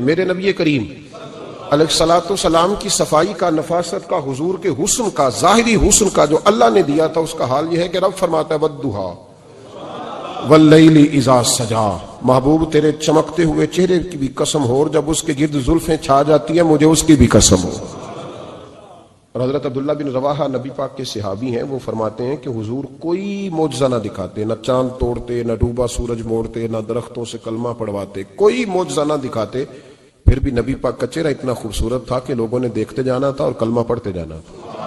میرے نبی کریم علیہ الصلوۃ والسلام کی صفائی کا، نفاست کا، حضور کے حسن کا، ظاہری حسن کا جو اللہ نے دیا تھا، اس کا حال یہ ہے کہ رب فرماتا ہے والضحیٰ واللیل اذا سجا، محبوب تیرے چمکتے ہوئے چہرے کی بھی قسم ہو، اور جب اس کے گرد زلفیں چھا جاتی ہیں مجھے اس کی بھی قسم ہو۔ اور حضرت عبداللہ بن رواحہ نبی پاک کے صحابی ہیں، وہ فرماتے ہیں کہ حضور کوئی معجزہ نہ دکھاتے، نہ چاند توڑتے، نہ ڈوبا سورج موڑتے، نہ درختوں سے کلمہ پڑھواتے، کوئی معجزہ نہ دکھاتے، پھر بھی نبی پاک کا چہرہ اتنا خوبصورت تھا کہ لوگوں نے دیکھتے جانا تھا اور کلمہ پڑھتے جانا تھا۔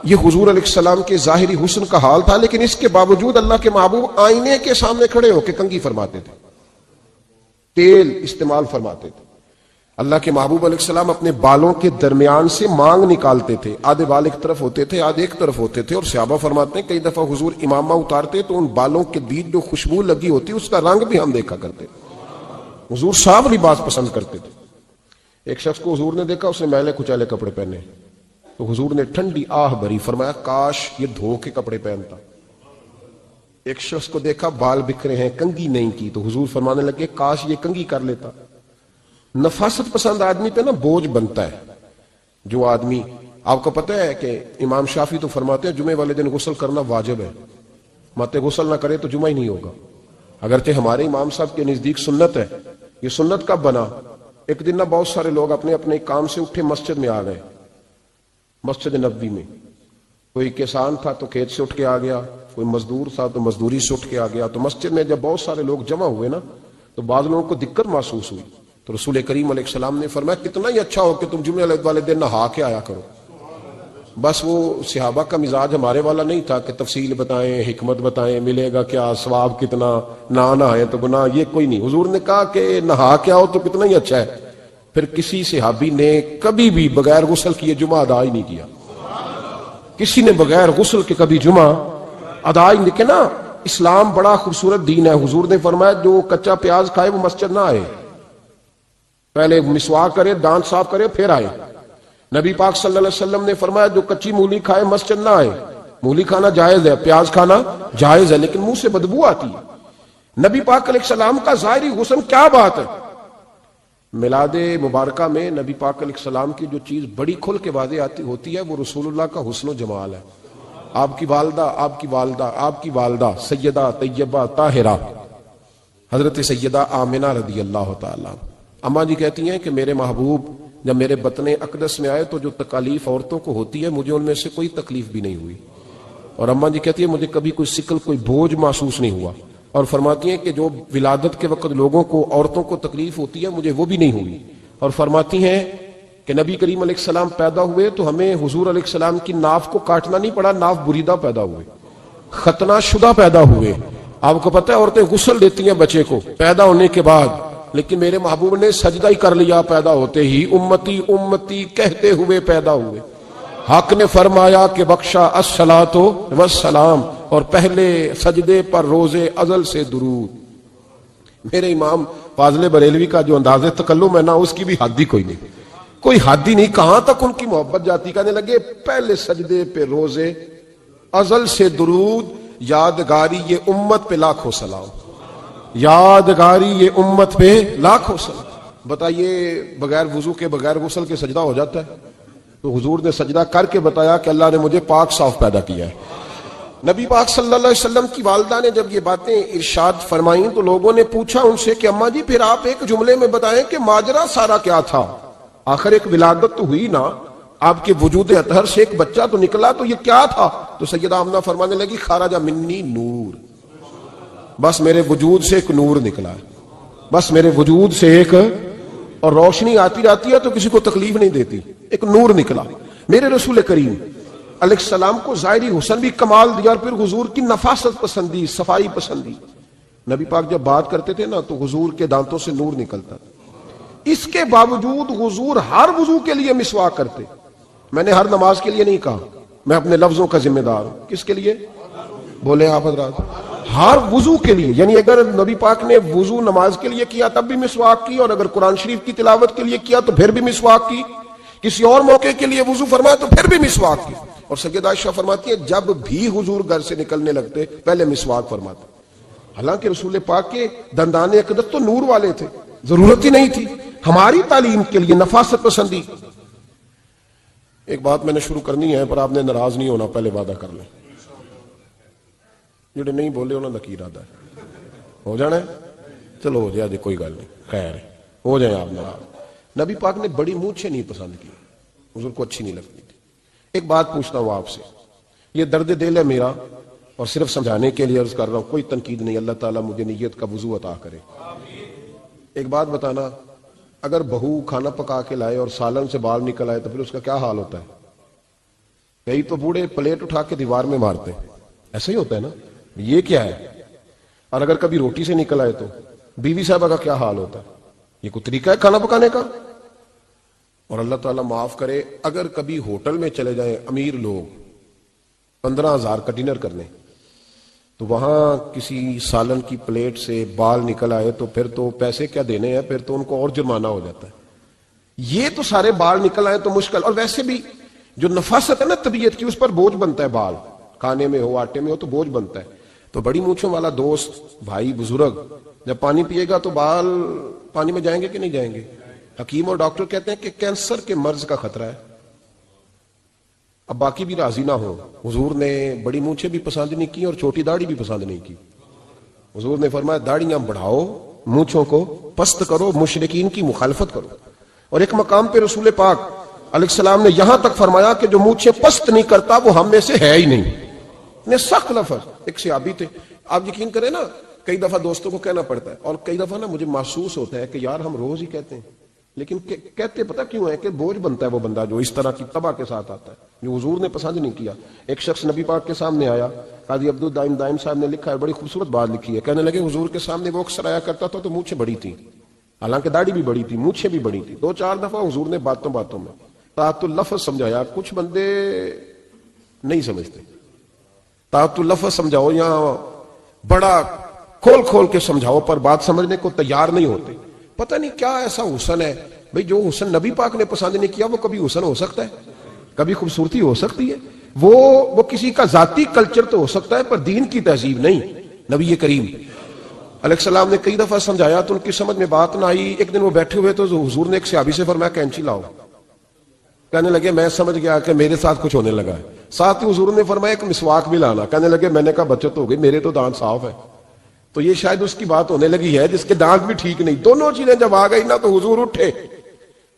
یہ حضور علیہ السلام کے ظاہری حسن کا حال تھا، لیکن اس کے باوجود اللہ کے محبوب آئینے کے سامنے کھڑے ہو کے کنگھی فرماتے تھے، تیل استعمال فرماتے تھے۔ اللہ کے محبوب علیہ السلام اپنے بالوں کے درمیان سے مانگ نکالتے تھے، آدھے بال ایک طرف ہوتے تھے، آدھے ایک طرف ہوتے تھے، اور صحابہ فرماتے ہیں کئی دفعہ حضور امامہ اتارتے تو ان بالوں کے بیچ جو خوشبو لگی ہوتی اس کا رنگ بھی ہم دیکھا کرتے۔ حضور صاف لباس پسند کرتے تھے۔ ایک شخص کو حضور نے دیکھا، اس نے میلے کچیلے کپڑے پہنے، تو حضور نے ٹھنڈی آہ بھری، فرمایا کاش یہ دھو کے کپڑے پہنتا۔ ایک شخص کو دیکھا بال بکھرے ہیں، کنگھی نہیں کی، تو حضور فرمانے لگے کاش یہ کنگھی کر لیتا۔ نفاست پسند آدمی پہ نا بوجھ بنتا ہے۔ جو آدمی، آپ کو پتہ ہے کہ امام شافعی تو فرماتے ہیں جمعے والے دن غسل کرنا واجب ہے، مت غسل نہ کرے تو جمعہ ہی نہیں ہوگا۔ اگرچہ ہمارے امام صاحب کے نزدیک سنت ہے۔ یہ سنت کب بنا؟ ایک دن نہ بہت سارے لوگ اپنے اپنے کام سے اٹھے مسجد میں آ گئے، مسجد نبوی میں۔ کوئی کسان تھا تو کھیت سے اٹھ کے آ گیا، کوئی مزدور تھا تو مزدوری سے اٹھ کے آ گیا۔ تو مسجد میں جب بہت سارے لوگ جمع ہوئے نا، تو بعض لوگوں کو دقت محسوس ہوئی، تو رسول کریم علیہ السلام نے فرمایا کتنا ہی اچھا ہو کہ تم جمعے والے دن نہا کے آیا کرو۔ بس وہ صحابہ کا مزاج ہمارے والا نہیں تھا کہ تفصیل بتائیں، حکمت بتائیں، ملے گا کیا، ثواب کتنا، نہ نہائیں تو گناہ، یہ کوئی نہیں۔ حضور نے کہا کہ نہا کے آؤ تو کتنا ہی اچھا ہے۔ پھر کسی صحابی نے کبھی بھی بغیر غسل کیے جمعہ ادا ہی نہیں کیا، کسی نے بغیر غسل کے کبھی جمعہ ادا ہی نہیں کیا نا۔ اسلام بڑا خوبصورت دین ہے۔ حضور نے فرمایا جو کچا پیاز کھائے وہ مسجد نہ آئے، پہلے مسواک کرے، دانت صاف کرے، پھر آئے۔ نبی پاک صلی اللہ علیہ وسلم نے فرمایا جو کچی مولی کھائے مسجد نہ آئے۔ مولی کھانا جائز ہے، پیاز کھانا جائز ہے، لیکن منہ سے بدبو آتی ہے۔ نبی پاک علیہ السلام کا ظاہری حسن کیا بات ہے۔ میلاد مبارکہ میں نبی پاک علیہ السلام کی جو چیز بڑی کھل کے واضح آتی ہوتی ہے وہ رسول اللہ کا حسن و جمال ہے۔ آپ کی والدہ سیدہ طیبہ طاہرہ حضرت سیدہ آمنہ رضی اللہ تعالیٰ، اماں جی کہتی ہیں کہ میرے محبوب جب میرے بطن اقدس میں آئے تو جو تکالیف عورتوں کو ہوتی ہے مجھے ان میں سے کوئی تکلیف بھی نہیں ہوئی، اور اماں جی کہتی ہیں مجھے کبھی کوئی سکل، کوئی بوجھ محسوس نہیں ہوا، اور فرماتی ہیں کہ جو ولادت کے وقت لوگوں کو، عورتوں کو تکلیف ہوتی ہے مجھے وہ بھی نہیں ہوئی، اور فرماتی ہیں کہ نبی کریم علیہ السلام پیدا ہوئے تو ہمیں حضور علیہ السلام کی ناف کو کاٹنا نہیں پڑا، ناف بریدہ پیدا ہوئے، ختنہ شدہ پیدا ہوئے۔ آپ کو پتہ ہے عورتیں غسل دیتی ہیں بچے کو پیدا ہونے کے بعد، لیکن میرے محبوب نے سجدہ ہی کر لیا پیدا ہوتے ہی، امتی امتی کہتے ہوئے پیدا ہوئے۔ حق نے فرمایا کہ بخشا الصلاۃ والسلام، اور پہلے سجدے پر روز ازل سے درود۔ میرے امام فاضل بریلوی کا جو انداز تکلم ہے نا، اس کی بھی حد ہی کوئی نہیں، کوئی حد ہی نہیں، کہاں تک ان کی محبت جاتی۔ کہنے لگے پہلے سجدے پہ روز ازل سے درود، یادگاری یہ امت پہ لاکھوں سلام، یادگاری یہ امت پہ لاکھوں سلام۔ بتائیے بغیر وضو کے، بغیر غسل کے سجدہ ہو جاتا ہے؟ تو حضور نے سجدہ کر کے بتایا کہ اللہ نے مجھے پاک صاف پیدا کیا ہے۔ نبی پاک صلی اللہ علیہ وسلم کی والدہ نے جب یہ باتیں ارشاد فرمائیں تو لوگوں نے پوچھا ان سے کہ اماں جی پھر آپ ایک جملے میں بتائیں کہ ماجرا سارا کیا تھا، آخر ایک ولادت تو ہوئی نا، آپ کے وجود اطہر سے ایک بچہ تو نکلا، تو یہ کیا تھا؟ تو سیدہ آمنہ فرمانے لگی خرج منی نور، بس میرے وجود سے ایک نور نکلا، بس میرے وجود سے ایک، اور روشنی آتی رہتی ہے تو کسی کو تکلیف نہیں دیتی، ایک نور نکلا۔ میرے رسول کریم علیہ السلام کو ظاہری حسن بھی کمال دیا، اور پھر حضور کی نفاست پسندی، صفائی پسندی۔ نبی پاک جب بات کرتے تھے نا تو حضور کے دانتوں سے نور نکلتا، اس کے باوجود حضور ہر وضو کے لیے مسواک کرتے۔ میں نے ہر نماز کے لیے نہیں کہا، میں اپنے لفظوں کا ذمہ دار ہوں۔ کس کے لیے بولے آپ حضرات؟ ہر وضو کے لیے، یعنی اگر نبی پاک نے وضو نماز کے لیے کیا تب بھی مسواک کی، اور اگر قرآن شریف کی تلاوت کے لیے کیا تو پھر بھی مسواک کی، کسی اور موقع کے لیے وضو فرمایا تو پھر بھی مسواک کی۔ اور سیدہ عائشہ فرماتی ہے جب بھی حضور گھر سے نکلنے لگتے پہلے مسواک فرماتے۔ حالانکہ رسول پاک کے دندان اقدس تو نور والے تھے، ضرورت ہی نہیں تھی، ہماری تعلیم کے لیے نفاست پسندی. ایک بات میں نے شروع کرنی ہے پر آپ نے ناراض نہیں ہونا, پہلے وعدہ کر لیں. جڑے نہیں بولے انہوں نے کی ارادہ ہے, ہو جانا ہے, چلو ہو جائے, کوئی گل نہیں, خیر ہے, ہو جائیں آپ ناراض. نبی پاک نے بڑی مونچھیں نہیں پسند کی, حضور کو اچھی نہیں لگتی تھی. ایک بات پوچھتا ہوں آپ سے, یہ درد دل ہے میرا اور صرف سمجھانے کے لیے عرض کر رہا ہوں, کوئی تنقید نہیں. اللہ تعالیٰ مجھے نیت کا وضو عطا کرے. ایک بات بتانا, اگر بہو کھانا پکا کے لائے اور سالن سے بال نکل آئے تو پھر اس کا کیا حال ہوتا ہے؟ کئی تو بوڑھے پلیٹ اٹھا کے دیوار میں مارتے, ایسا ہی ہوتا ہے نا, یہ کیا ہے؟ اور اگر کبھی روٹی سے نکل آئے تو بیوی صاحبہ کا کیا حال ہوتا ہے؟ یہ کوئی طریقہ ہے کھانا پکانے کا؟ اور اللہ تعالیٰ معاف کرے, اگر کبھی ہوٹل میں چلے جائیں امیر لوگ 15,000 کا ڈنر کرنے, تو وہاں کسی سالن کی پلیٹ سے بال نکل آئے تو پھر تو پیسے کیا دینے ہیں, پھر تو ان کو اور جرمانہ ہو جاتا ہے. یہ تو سارے بال نکل آئے تو مشکل. اور ویسے بھی جو نفاست ہے نا طبیعت کی, اس پر بوجھ بنتا ہے. بال کھانے میں ہو, آٹے میں ہو, تو بوجھ بنتا ہے. تو بڑی مونچھوں والا دوست, بھائی, بزرگ جب پانی پیے گا تو بال پانی میں جائیں گے کہ نہیں جائیں گے؟ حکیم اور ڈاکٹر کہتے ہیں کہ کینسر کے مرض کا خطرہ ہے. اب باقی بھی راضی نہ ہو, حضور نے بڑی مونچھیں بھی پسند نہیں کی اور چھوٹی داڑھی بھی پسند نہیں کی. حضور نے فرمایا داڑھیاں بڑھاؤ, مونچھوں کو پست کرو, مشرکین کی مخالفت کرو. اور ایک مقام پہ رسول پاک علیہ السلام نے یہاں تک فرمایا کہ جو مونچھیں پست نہیں کرتا وہ ہم میں سے ہے ہی نہیں. نے سخت لفظ. ایک صحابی تھے, آپ یقین کریں نا, کئی دفعہ دوستوں کو کہنا پڑتا ہے اور کئی دفعہ نا مجھے محسوس ہوتا ہے کہ یار ہم روز ہی کہتے ہیں, لیکن کہتے پتہ کیوں ہے کہ بوجھ بنتا ہے وہ بندہ جو اس طرح کی تباہ کے ساتھ آتا ہے, جو حضور نے پسند نہیں کیا. ایک شخص نبی پاک کے سامنے آیا, قاضی عبد الدائم دائم صاحب نے لکھا ہے, بڑی خوبصورت بات لکھی ہے. کہنے لگے حضور کے سامنے وہ اکثر آیا کرتا تھا تو مونچھیں بڑی تھی, حالانکہ داڑھی بھی بڑی تھی, مونچھیں بھی بڑی تھی. 2-4 دفعہ حضور نے باتوں میں تحت اللفظ سمجھایا. کچھ بندے نہیں سمجھتے, تحت اللفظ سمجھاؤ یا بڑا کھول کے سمجھاؤ پر بات سمجھنے کو تیار نہیں ہوتے. پتہ نہیں کیا ایسا حسن ہے بھئی, جو حسن نبی پاک نے پسند نہیں کیا وہ کبھی حسن ہو سکتا ہے, کبھی خوبصورتی ہو سکتی ہے. وہ کسی کا ذاتی کلچر تو ہو سکتا ہے پر دین کی تہذیب نہیں. نبی کریم علیہ السلام نے کئی دفعہ سمجھایا تو ان کی سمجھ میں بات نہ آئی. ایک دن وہ بیٹھے ہوئے تو حضور نے ایک صحابی سے فرمایا کینچی لاؤ. کہنے لگے میں سمجھ گیا کہ میرے ساتھ کچھ ہونے لگا ہے. ساتھ ہی حضور نے فرمایا ایک مسواک بھی لانا. کہنے لگے میں نے کہا بچت ہو گئی, میرے تو دانت صاف ہے. تو یہ شاید اس کی بات ہونے لگی ہے جس کے دانت بھی ٹھیک نہیں. دونوں چیزیں جب آ گئی نا تو حضور اٹھے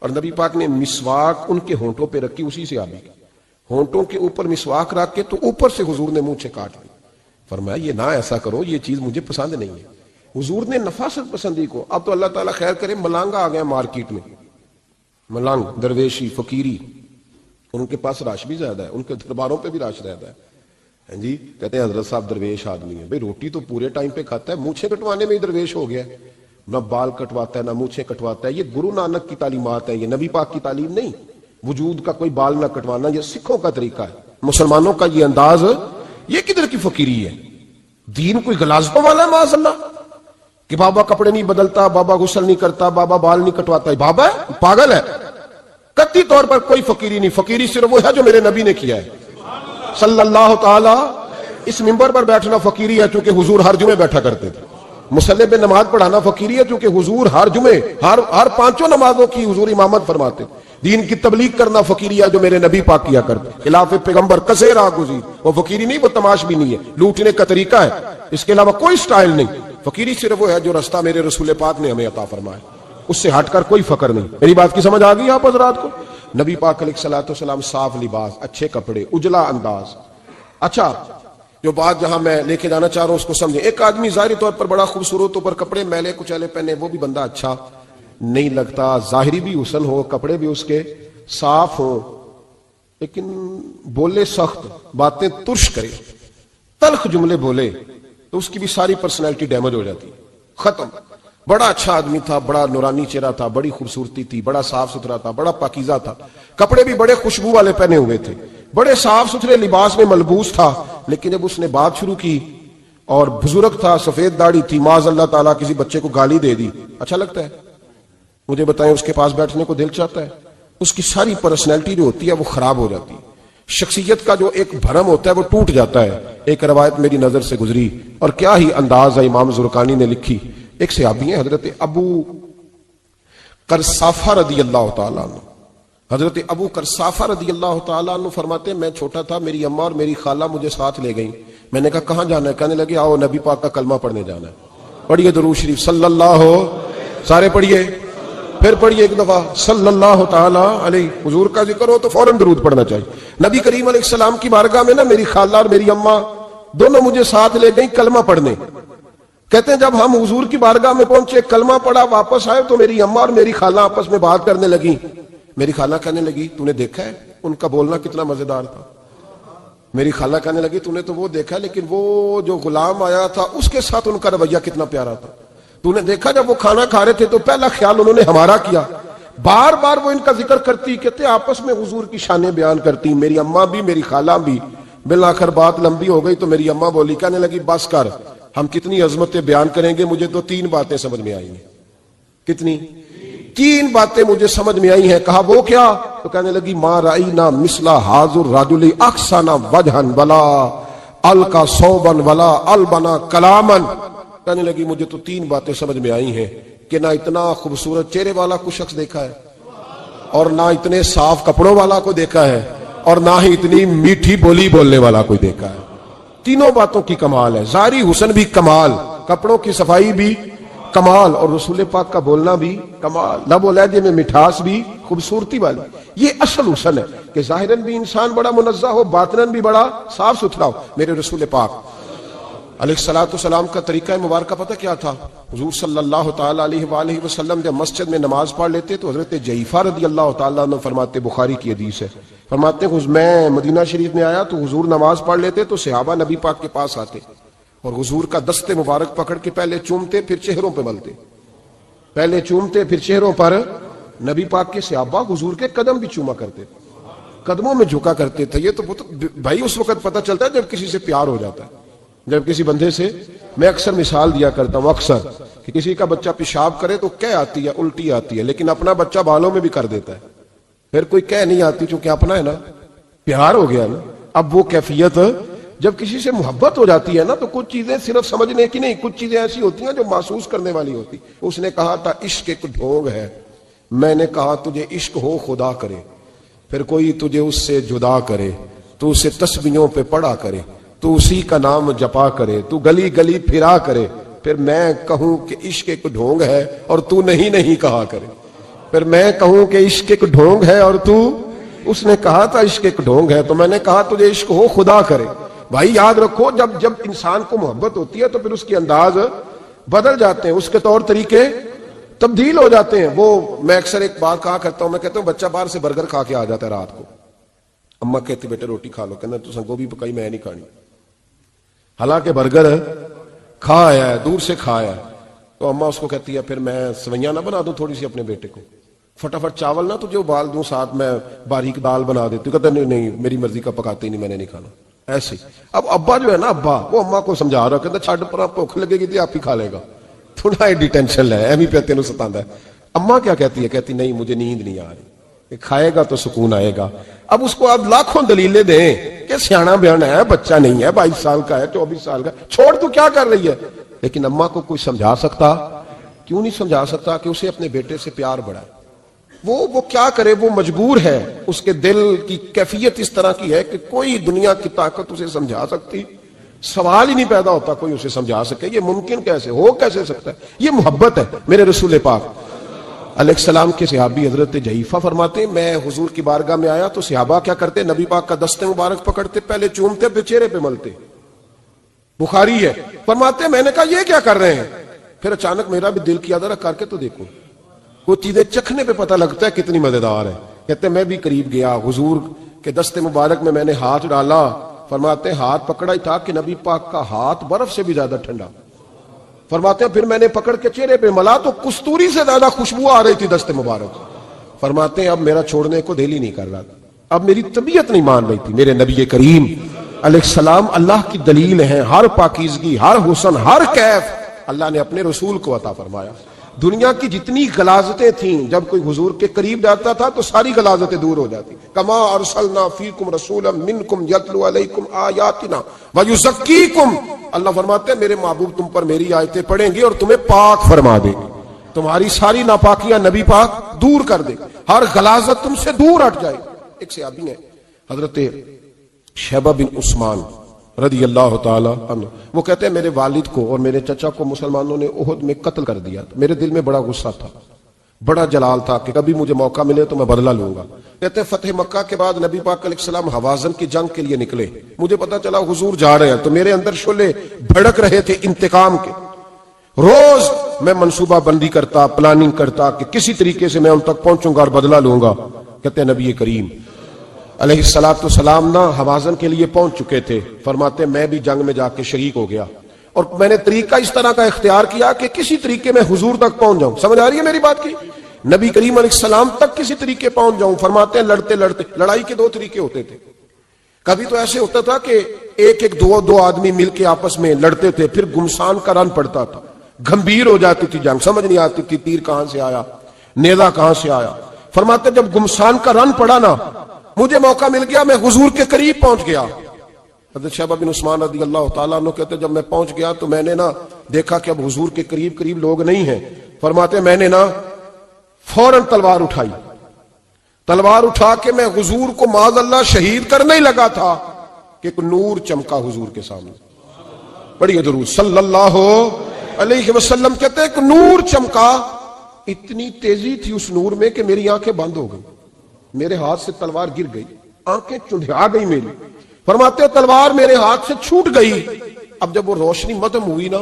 اور نبی پاک نے مسواک ان کے ہونٹوں پہ رکھی. اسی سے آبی ہونٹوں کے اوپر مسواک رکھ کے تو اوپر سے حضور نے مونچھیں کاٹ لی. فرمایا یہ نہ ایسا کرو, یہ چیز مجھے پسند نہیں ہے. حضور نے نفاست پسندی کو. اب تو اللہ تعالیٰ خیر کرے, ملانگا آ گیا مارکیٹ میں, ملنگ, درویشی, فقیری, اور ان کے پاس رش بھی زیادہ ہے, ان کے درباروں پہ بھی رش زیادہ ہے. جی کہتے ہیں حضرت صاحب درویش آدمی ہے. بھئی روٹی تو پورے ٹائم پہ کھاتا ہے, مونچھیں کٹوانے میں ہی درویش ہو گیا ہے. نہ بال کٹواتا ہے نہ مونچھیں کٹواتا ہے. یہ گرو نانک کی تعلیمات ہیں, یہ نبی پاک کی تعلیم نہیں. وجود کا کوئی بال نہ کٹوانا یہ سکھوں کا طریقہ ہے, مسلمانوں کا یہ انداز. یہ کدھر کی فقیری ہے؟ دین کوئی غلاظتوں والا ہے معاذ اللہ, کہ بابا کپڑے نہیں بدلتا, بابا غسل نہیں کرتا, بابا بال نہیں کٹواتا. بابا ہے, پاگل ہے. قطعی طور پر کوئی فقیری نہیں. فقیری صرف وہ ہے جو میرے نبی نے کیا ہے صلی اللہ تعالی. اس منبر پر بیٹھنا فقیری ہے چونکہ حضور ہر جمعے بیٹھا کرتے تھے. مصلی پہ نماز پڑھانا فقیری ہے چونکہ حضور ہر جمعے ہر 5 نمازوں کی حضور امامت فرماتے. دین کی تبلیغ کرنا فقیری ہے جو میرے نبی پاک کیا کرتے. خلاف پیغمبر کسے راہ گزیر, وہ فقیری نہیں, وہ تماش بھی نہیں ہے, لوٹنے کا طریقہ ہے, اس کے علاوہ کوئی سٹائل نہیں. فقیری صرف وہ ہے جو رستہ میرے رسول پاک نے ہمیں عطا فرمایا, اس سے ہٹ کر کوئی فقر نہیں. میری بات کی سمجھ آ گئی آپ حضرات کو؟ نبی پاک علیہ الصلوۃ والسلام صاف لباس, اچھے کپڑے, اجلا انداز. اچھا جو بات جہاں میں لے کے جانا چاہ رہا ہوں اس کو سمجھیں. ایک آدمی ظاہری طور پر بڑا خوبصورت ہو پر کپڑے میلے کچیلے پہنے, وہ بھی بندہ اچھا نہیں لگتا. ظاہری بھی حسن ہو, کپڑے بھی اس کے صاف ہو, لیکن بولے سخت, باتیں ترش کرے, تلخ جملے بولے تو اس کی بھی ساری پرسنالٹی ڈیمیج ہو جاتی, ختم. بڑا اچھا آدمی تھا, بڑا نورانی چہرہ تھا, بڑی خوبصورتی تھی, بڑا صاف ستھرا تھا, بڑا پاکیزہ تھا, کپڑے بھی بڑے خوشبو والے پہنے ہوئے تھے, بڑے صاف ستھرے لباس میں ملبوس تھا. لیکن جب اس نے بات شروع کی اور بزرگ تھا, سفید داڑھی تھی, معاذ اللہ تعالیٰ کسی بچے کو گالی دے دی, اچھا لگتا ہے؟ مجھے بتائیں اس کے پاس بیٹھنے کو دل چاہتا ہے؟ اس کی ساری پرسنالٹی جو ہوتی ہے وہ خراب ہو جاتی ہے. شخصیت کا جو ایک بھرم ہوتا ہے وہ ٹوٹ جاتا ہے. ایک روایت میری نظر سے گزری اور کیا ہی انداز ہے, امام زرقانی نے لکھی. ایک صحابی ہیں حضرت ابو کرسافہ رضی اللہ تعالیٰ عنہ، حضرت ابو کرسافہ رضی اللہ تعالیٰ عنہ فرماتے ہیں میں چھوٹا تھا، میری اماں اور میری خالہ مجھے ساتھ لے گئیں، میں نے کہا کہاں جانا ہے؟ کہنے لگے آؤ نبی پاک کا کلمہ پڑھنے جانا ہے۔ پڑھیے درود شریف صلی اللہ، سارے پڑھیے، پھر پڑھیے ایک دفعہ صلی اللہ تعالیٰ علیہ۔ حضور کا ذکر ہو تو فوراً درود پڑھنا چاہیے۔ نبی کریم علیہ السلام کی بارگاہ میں نا میری خالہ اور میری اماں دونوں مجھے ساتھ لے گئیں کلمہ پڑھنے۔ کہتے ہیں جب ہم حضور کی بارگاہ میں پہنچے، کلمہ پڑھا، واپس آئے تو میری اماں اور میری خالہ آپس میں بات کرنے لگی۔ میری خالہ کہنے لگی تو نے دیکھا ہے ان کا بولنا کتنا مزیدار تھا؟ میری خالہ کہنے لگی تو نے تو وہ دیکھا لیکن وہ جو غلام آیا تھا اس کے ساتھ ان کا رویہ کتنا پیارا تھا۔ تو نے دیکھا جب وہ کھانا کھا رہے تھے تو پہلا خیال انہوں نے ہمارا کیا۔ بار بار وہ ان کا ذکر کرتی، کہتے آپس میں حضور کی شانیں بیان کرتی، میری اماں بھی میری خالہ بھی۔ بالآخر بات لمبی ہو گئی تو میری اماں بولی، کہنے لگی بس کر، ہم کتنی عظمتیں بیان کریں گے، مجھے تو 3 باتیں سمجھ میں آئی ہیں۔ کتنی؟ 3 باتیں مجھے سمجھ میں آئی ہیں۔ کہا وہ کیا؟ تو کہنے لگی ما رأینا مثل ھذا الرجل احسن وجھا ولا القى ثوبا ولا البنا کلاما۔ کہنے لگی مجھے تو 3 باتیں سمجھ میں آئی ہیں کہ نہ اتنا خوبصورت چہرے والا کوئی شخص دیکھا ہے، اور نہ اتنے صاف کپڑوں والا کو دیکھا ہے، اور نہ ہی اتنی میٹھی بولی بولنے والا کوئی دیکھا ہے۔ تینوں باتوں کی کمال ہے، ظاہری حسن بھی کمال، کپڑوں کی صفائی بھی کمال، اور رسول پاک کا بولنا بھی کمال، لب و لہجے میں مٹھاس بھی خوبصورتی والی۔ یہ اصل حسن ہے کہ ظاہراً بھی انسان بڑا منزہ ہو، باطناً بھی بڑا صاف ستھرا ہو۔ میرے رسول پاک علیہ السلام کا طریقہ مبارکہ پتہ کیا تھا؟ حضور صلی اللہ تعالیٰ علیہ وآلہ وسلم جب مسجد میں نماز پڑھ لیتے تو حضرت جعفہ رضی اللہ تعالیٰ عنہ فرماتے، بخاری کی حدیث ہے، فرماتے ہیں میں مدینہ شریف میں آیا تو حضور نماز پڑھ لیتے تو صحابہ نبی پاک کے پاس آتے اور حضور کا دست مبارک پکڑ کے پہلے چومتے پھر چہروں پہ ملتے، پہلے چومتے پھر چہروں پر۔ نبی پاک کے صحابہ حضور کے قدم بھی چوما کرتے، قدموں میں جھکا کرتے تھے۔ یہ تو بھائی اس وقت پتہ چلتا ہے جب کسی سے پیار ہو جاتا ہے، جب کسی بندے سے۔ میں اکثر مثال دیا کرتا ہوں اکثر کہ کسی کا بچہ پیشاب کرے تو کہہ آتی ہے، الٹی آتی ہے، لیکن اپنا بچہ بالوں میں بھی کر دیتا ہے، پھر کوئی کہہ نہیں آتی چونکہ اپنا ہے نا، پیار ہو گیا نا۔ اب وہ کیفیت جب کسی سے محبت ہو جاتی ہے نا تو کچھ چیزیں صرف سمجھنے کی نہیں، کچھ چیزیں ایسی ہوتی ہیں جو محسوس کرنے والی ہوتی۔ اس نے کہا تھا عشق ایک ڈھونگ ہے، میں نے کہا تجھے عشق ہو خدا کرے، پھر کوئی تجھے اس سے جدا کرے، تو اسے تسبیحوں پہ پڑھا کرے، تو اسی کا نام جپا کرے، تو گلی گلی پھرا کرے، پھر میں کہوں کہ عشق ایک ڈھونگ ہے اور تو نہیں کہا کرے، پھر میں کہوں کہ عشق ایک ڈھونگ ہے اور تو، اس نے کہا تھا عشق ایک ڈھونگ ہے تو میں نے کہا تجھے عشق ہو خدا کرے۔ بھائی یاد رکھو جب انسان کو محبت ہوتی ہے تو پھر اس کے انداز بدل جاتے ہیں، اس کے طور طریقے تبدیل ہو جاتے ہیں۔ وہ میں اکثر ایک بات کہا کرتا ہوں، میں کہتا ہوں بچہ باہر سے برگر کھا کے آ جاتا ہے رات کو، اماں کہتی بیٹے روٹی کھا لو، کہنا تو گوبھی پکائی میں نہیں کھانی، حالانکہ برگر کھا آیا ہے، دور سے کھا آیا ہے، تو اماں اس کو کہتی ہے پھر میں سوئیاں نہ بنا دوں تھوڑی سی اپنے بیٹے کو، فٹافٹ چاول نہ تجھے ابال دوں، ساتھ میں باریک دال بنا دیتی ہوں، کہتا نہیں میری مرضی کا پکاتے ہی نہیں، میں نے نہیں کھانا۔ ایسے اب ابا جو ہے نا، ابا وہ اماں کو سمجھا رہا، کہتا چھڈ پر بھوک لگے گی تو آپ ہی کھا لے گا، تھوڑا ایڈی ٹینشن لے، ایویں پہ تینوں ستاندا ہے۔ اماں کیا کہتی ہے؟ کہتی نہیں مجھے نیند نہیں آ رہی، کھائے گا تو سکون آئے گا۔ اب اس کو آپ لاکھوں دلیلیں دیں کہ سیانا بیانا ہے، بچہ نہیں ہے، 22 سال کا ہے، 24 سال کا، چھوڑ تو کیا کر رہی ہے، لیکن اماں کو کوئی سمجھا سکتا؟ کیوں نہیں سمجھا سکتا کہ اسے اپنے بیٹے سے پیار بڑھا ہے؟ وہ کیا کرے، وہ مجبور ہے، اس کے دل کی کیفیت اس طرح کی ہے کہ کوئی دنیا کی طاقت اسے سمجھا سکتی، سوال ہی نہیں پیدا ہوتا کوئی اسے سمجھا سکے۔ یہ ممکن کیسے ہو، کیسے سکتا ہے؟ یہ محبت ہے۔ میرے رسول پاک علیہ السلام کے صحابی حضرت جعفہ فرماتے ہیں میں حضور کی بارگاہ میں آیا تو صحابہ کیا کرتے؟ نبی پاک کا دست مبارک پکڑتے، پہلے چومتے پھر چہرے پہ ملتے، بخاری ہے۔ فرماتے ہیں میں نے کہا یہ کیا کر رہے ہیں؟ پھر اچانک میرا بھی دل کیا ذرا کر کے تو دیکھو، وہ چیزیں چکھنے پہ پتہ لگتا ہے کتنی مزیدار ہے۔ کہتے ہیں میں بھی قریب گیا، حضور کے دست مبارک میں نے ہاتھ ڈالا، فرماتے ہیں ہاتھ پکڑا ہی تھا کہ نبی پاک کا ہاتھ برف سے بھی زیادہ ٹھنڈا۔ فرماتے ہیں پھر میں نے پکڑ کے چہرے پہ ملا تو کستوری سے زیادہ خوشبو آ رہی تھی دست مبارک۔ فرماتے ہیں اب میرا چھوڑنے کو دل ہی نہیں کر رہا تھا، اب میری طبیعت نہیں مان رہی تھی۔ میرے نبی کریم علیہ السلام اللہ کی دلیل ہیں، ہر پاکیزگی، ہر حسن، ہر کیف اللہ نے اپنے رسول کو عطا فرمایا۔ دنیا کی جتنی غلاظتیں تھیں جب کوئی حضور کے قریب جاتا تھا تو ساری غلاظتیں دور ہو جاتی۔ کما ارسلنا فیکم رسولا منکم یتلو علیکم آیاتنا ویزکیکم، اللہ فرماتے ہیں میرے محبوب تم پر میری آیتیں پڑھیں گے اور تمہیں پاک فرما دیں گے۔ تمہاری ساری ناپاکیاں نبی پاک دور کر دے، ہر غلاظت تم سے دور ہٹ جائے۔ ایک صحابی ہیں حضرت شیبہ بن عثمان رضی اللہ تعالی عنہ، وہ کہتے ہیں میرے والد کو اور میرے چچا کو مسلمانوں نے احد میں قتل کر دیا، میرے دل میں بڑا غصہ تھا، بڑا جلال تھا کہ کبھی مجھے موقع ملے تو میں بدلہ لوں گا۔ کہتے ہیں فتح مکہ کے بعد نبی پاک علیہ السلام حوازن کی جنگ کے لیے نکلے، مجھے پتا چلا حضور جا رہے ہیں، تو میرے اندر شعلے بھڑک رہے تھے انتقام کے۔ روز میں منصوبہ بندی کرتا، پلاننگ کرتا کہ کسی طریقے سے میں ان تک پہنچوں گا اور بدلہ لوں گا۔ کہتے ہیں نبی کریم علیہ السلام نہ حوازن کے لیے پہنچ چکے تھے، فرماتے میں بھی جنگ میں جا کے شریک ہو گیا، اور میں نے طریقہ اس طرح کا اختیار کیا کہ کسی طریقے میں حضور تک پہنچ جاؤں۔ سمجھ آ رہی ہے میری بات کی؟ نبی کریم علیہ السلام تک کسی طریقے پہنچ جاؤں۔ فرماتے ہیں لڑتے لڑتے، لڑائی کے دو طریقے ہوتے تھے، کبھی تو ایسے ہوتا تھا کہ ایک دو آدمی مل کے آپس میں لڑتے تھے، پھر گمسان کا رن پڑتا تھا، گھمبیر ہو جاتی تھی جنگ، سمجھ نہیں آتی تھی تیر کہاں سے آیا، نیزہ کہاں سے آیا۔ فرماتے جب گمسان کا رن پڑا نا، مجھے موقع مل گیا، میں حضور کے قریب پہنچ گیا۔ حضرت شیبہ بن عثمان رضی اللہ تعالیٰ عنہ کہتے جب میں پہنچ گیا تو میں نے نا دیکھا کہ اب حضور کے قریب لوگ نہیں ہیں۔ فرماتے میں نے نا فوراً تلوار اٹھائی، تلوار اٹھا کے میں حضور کو معاذ اللہ شہید کرنے ہی لگا تھا کہ ایک نور چمکا حضور کے سامنے۔ پڑھیے درود صلی اللہ علیہ وسلم۔ کہتے ایک نور چمکا، اتنی تیزی تھی اس نور میں کہ میری آنکھیں بند ہو گئی، میرے ہاتھ سے تلوار گر گئی، آنکھیں چندھیا گئی میری۔ فرماتے تلوار میرے ہاتھ سے چھوٹ گئی۔ اب جب وہ روشنی مدھم ہوئی نا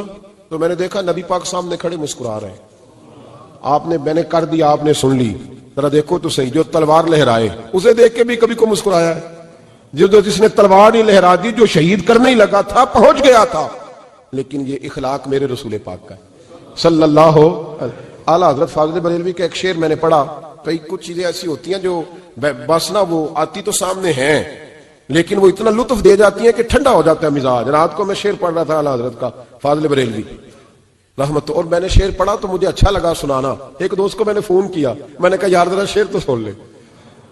تو میں نے دیکھا نبی پاک سامنے کھڑے مسکرا رہے ہیں۔ میں نے کر دیا، آپ نے سن لی، ذرا دیکھو تو صحیح، جو تلوار لہرائے اسے دیکھ کے بھی کبھی کو مسکرایا ہے، جس نے تلوار ہی لہرا دی، جو شہید کرنے ہی لگا تھا، پہنچ گیا تھا۔ لیکن یہ اخلاق میرے رسول پاک کا ہے صلی اللہ اعلیٰ حضرت فاضل بریلوی کا ایک شعر میں نے پڑھا۔ کئی کچھ چیزیں ایسی ہوتی ہیں جو بس نا وہ آتی تو سامنے ہیں لیکن وہ اتنا لطف دے جاتی ہیں کہ ٹھنڈا ہو جاتا ہے مزاج۔ رات کو میں شعر پڑھ رہا تھا اعلیٰ حضرت کا فاضل بریلوی رحمت، اور میں نے شعر پڑھا تو مجھے اچھا لگا سنانا۔ ایک دوست کو میں نے فون کیا، میں نے کہا یار ذرا شعر تو سن لے،